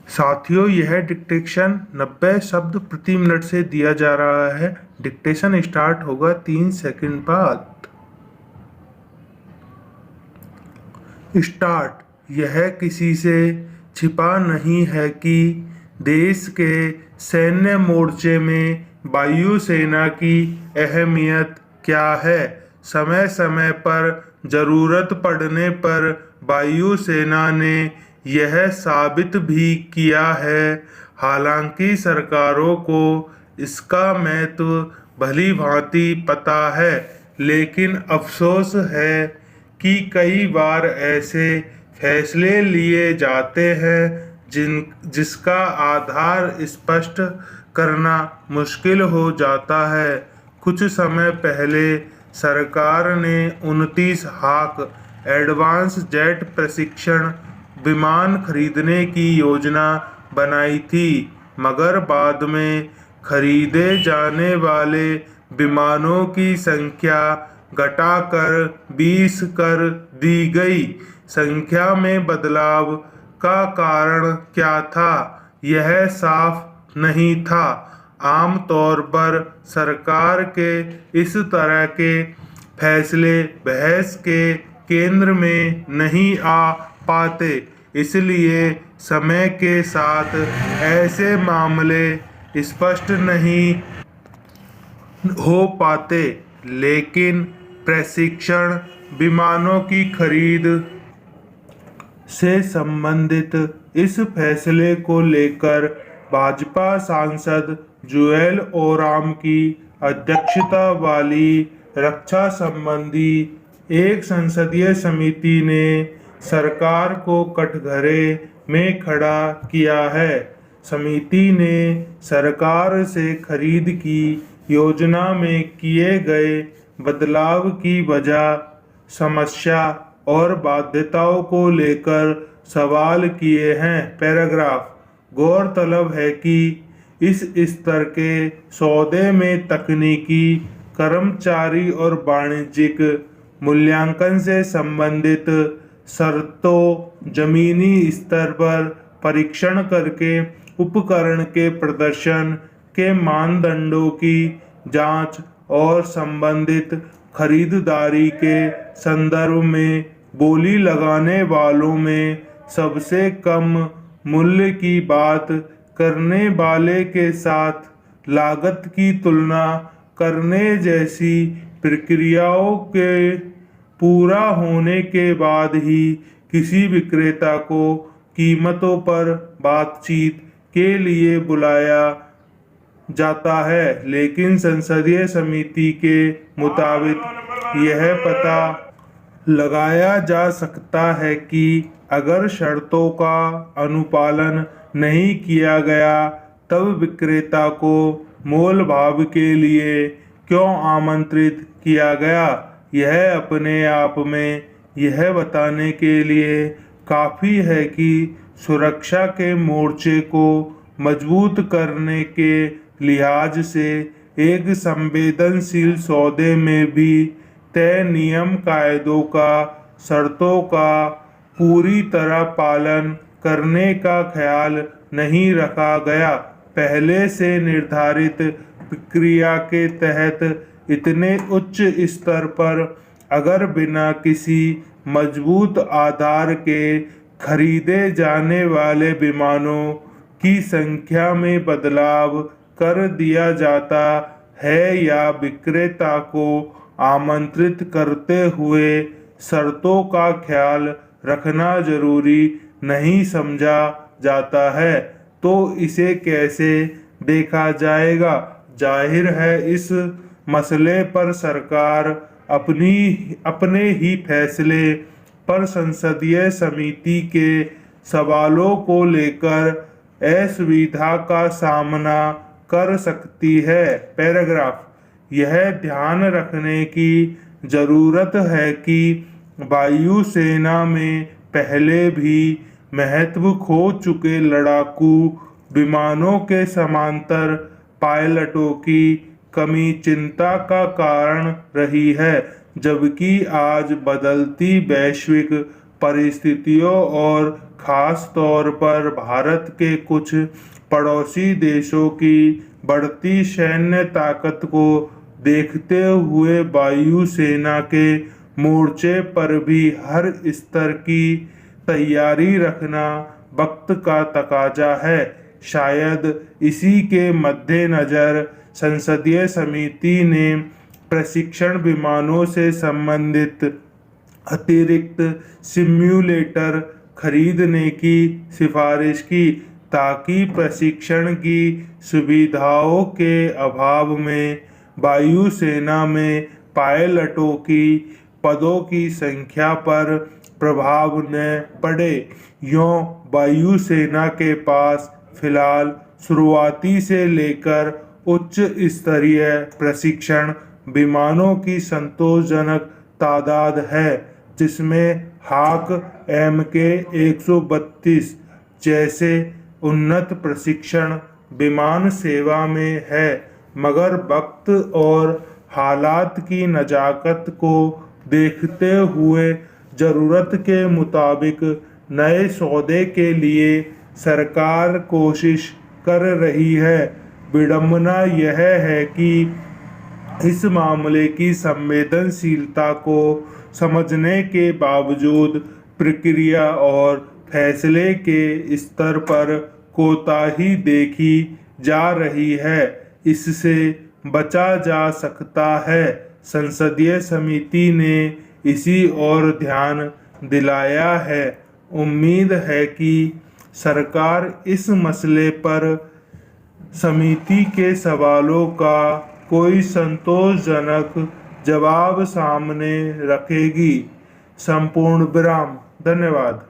साथियों, यह डिक्टेशन 90 शब्द प्रति मिनट से दिया जा रहा है। डिक्टेशन स्टार्ट होगा 3 सेकंड बाद। स्टार्ट। यह किसी से छिपा नहीं है कि देश के सैन्य मोर्चे में वायुसेना की अहमियत क्या है। समय समय पर जरूरत पड़ने पर वायुसेना ने यह साबित भी किया है। हालांकि सरकारों को इसका महत्व भली भांति पता है, लेकिन अफसोस है कि कई बार ऐसे फैसले लिए जाते हैं जिसका आधार स्पष्ट करना मुश्किल हो जाता है। कुछ समय पहले सरकार ने 29 हाक एडवांस जेट प्रशिक्षण विमान खरीदने की योजना बनाई थी, मगर बाद में खरीदे जाने वाले विमानों की संख्या घटाकर 20 कर दी गई। संख्या में बदलाव का कारण क्या था, यह साफ नहीं था। आम तौर पर सरकार के इस तरह के फैसले बहस के केंद्र में नहीं आ पाते, इसलिए समय के साथ ऐसे मामले स्पष्ट नहीं हो पाते। लेकिन प्रशिक्षण विमानों की खरीद से संबंधित इस फैसले को लेकर भाजपा सांसद जुएल ओराम की अध्यक्षता वाली रक्षा संबंधी एक संसदीय समिति ने सरकार को कटघरे में खड़ा किया है। समिति ने सरकार से खरीद की योजना में किए गए बदलाव की वजह, समस्या और बाध्यताओं को लेकर सवाल किए हैं। पैराग्राफ। गौरतलब है कि इस स्तर के सौदे में तकनीकी, कर्मचारी और वाणिज्यिक मूल्यांकन से संबंधित शर्तों, जमीनी स्तर पर परीक्षण करके उपकरण के प्रदर्शन के मानदंडों की जांच और संबंधित खरीदारी के संदर्भ में बोली लगाने वालों में सबसे कम मूल्य की बात करने वाले के साथ लागत की तुलना करने जैसी प्रक्रियाओं के पूरा होने के बाद ही किसी विक्रेता को कीमतों पर बातचीत के लिए बुलाया जाता है। लेकिन संसदीय समिति के मुताबिक यह पता लगाया जा सकता है कि अगर शर्तों का अनुपालन नहीं किया गया, तब विक्रेता को मोल भाव के लिए क्यों आमंत्रित किया गया। यह अपने आप में यह बताने के लिए काफ़ी है कि सुरक्षा के मोर्चे को मजबूत करने के लिहाज से एक संवेदनशील सौदे में भी तय नियम कायदों का, शर्तों का पूरी तरह पालन करने का ख्याल नहीं रखा गया। पहले से निर्धारित प्रक्रिया के तहत इतने उच्च स्तर पर अगर बिना किसी मजबूत आधार के खरीदे जाने वाले विमानों की संख्या में बदलाव कर दिया जाता है या विक्रेता को आमंत्रित करते हुए शर्तों का ख्याल रखना जरूरी नहीं समझा जाता है, तो इसे कैसे देखा जाएगा। जाहिर है इस मसले पर सरकार अपने ही फैसले पर संसदीय समिति के सवालों को लेकर असुविधा का सामना कर सकती है। पैराग्राफ। यह ध्यान रखने की जरूरत है कि वायुसेना में पहले भी महत्व खो चुके लड़ाकू विमानों के समांतर पायलटों की कमी चिंता का कारण रही है, जबकि आज बदलती वैश्विक परिस्थितियों और खास तौर पर भारत के कुछ पड़ोसी देशों की बढ़ती सैन्य ताकत को देखते हुए वायुसेना के मोर्चे पर भी हर स्तर की तैयारी रखना वक्त का तकाजा है। शायद इसी के मद्देनजर संसदीय समिति ने प्रशिक्षण विमानों से संबंधित अतिरिक्त सिम्युलेटर खरीदने की सिफारिश की, ताकि प्रशिक्षण की सुविधाओं के अभाव में वायुसेना में पायलटों की पदों की संख्या पर प्रभाव न पड़े। यूँ वायुसेना के पास फिलहाल शुरुआती से लेकर उच्च स्तरीय प्रशिक्षण विमानों की संतोषजनक तादाद है, जिसमें हाक MK-132 जैसे उन्नत प्रशिक्षण विमान सेवा में है, मगर वक्त और हालात की नज़ाकत को देखते हुए ज़रूरत के मुताबिक नए सौदे के लिए सरकार कोशिश कर रही है। विडंबना यह है कि इस मामले की संवेदनशीलता को समझने के बावजूद प्रक्रिया और फैसले के स्तर पर कोताही देखी जा रही है। इससे बचा जा सकता है। संसदीय समिति ने इसी ओर ध्यान दिलाया है। उम्मीद है कि सरकार इस मसले पर समिति के सवालों का कोई संतोषजनक जवाब सामने रखेगी। संपूर्ण विराम। धन्यवाद।